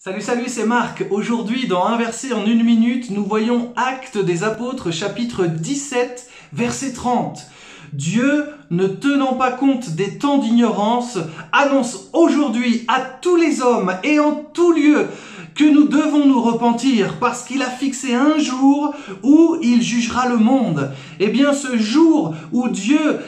Salut, c'est Marc. Aujourd'hui, dans Un verset en 1 minute, nous voyons Actes des Apôtres, chapitre 17, verset 30. Dieu, ne tenant pas compte des temps d'ignorance, annonce aujourd'hui à tous les hommes et en tout lieu que nous devons nous repentir parce qu'il a fixé un jour où il jugera le monde. Eh bien, ce jour où Dieu,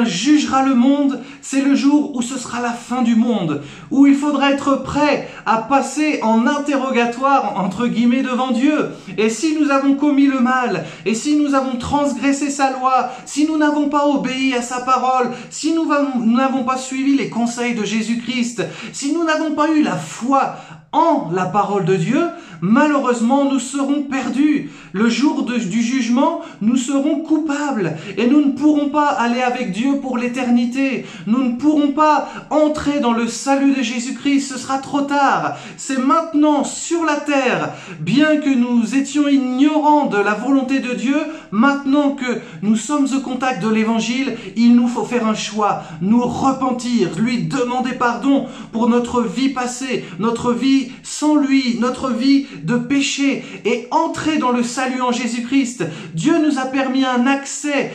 jugera le monde, c'est le jour où ce sera la fin du monde, où il faudra être prêt à passer en interrogatoire, entre guillemets, devant Dieu. Et si nous avons commis le mal, et si nous avons transgressé sa loi, si nous n'avons pas obéi à sa parole, si nous n'avons pas suivi les conseils de Jésus-Christ, si nous n'avons pas eu la foi en la parole de Dieu, malheureusement, nous serons perdus. Le jour du jugement, nous serons coupables et nous ne pourrons pas aller avec Dieu pour l'éternité. Nous ne pourrons pas entrer dans le salut de Jésus-Christ. Ce sera trop tard. C'est maintenant sur la terre, bien que nous étions ignorants de la volonté de Dieu, maintenant que nous sommes au contact de l'évangile, il nous faut faire un choix, nous repentir, lui demander pardon pour notre vie passée, notre vie sans lui, notre vie de péché et entrer dans le salut en Jésus-Christ. Dieu nous a permis un accès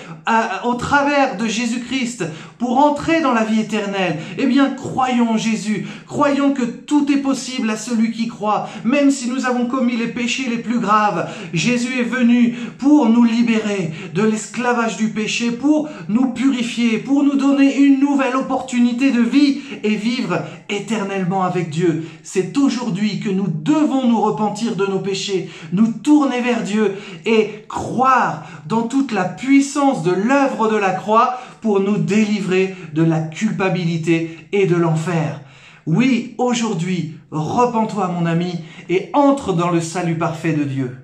au travers de Jésus-Christ pour entrer dans la vie éternelle. Eh bien, croyons en Jésus. Croyons que tout est possible à celui qui croit. Même si nous avons commis les péchés les plus graves, Jésus est venu pour nous libérer de l'esclavage du péché, pour nous purifier, pour nous donner une nouvelle opportunité de vie et vivre éternellement avec Dieu. C'est aujourd'hui que nous devons nous repentir de nos péchés, nous tourner vers Dieu et croire dans toute la puissance de l'œuvre de la croix pour nous délivrer de la culpabilité et de l'enfer. Oui, aujourd'hui, repens-toi mon ami et entre dans le salut parfait de Dieu.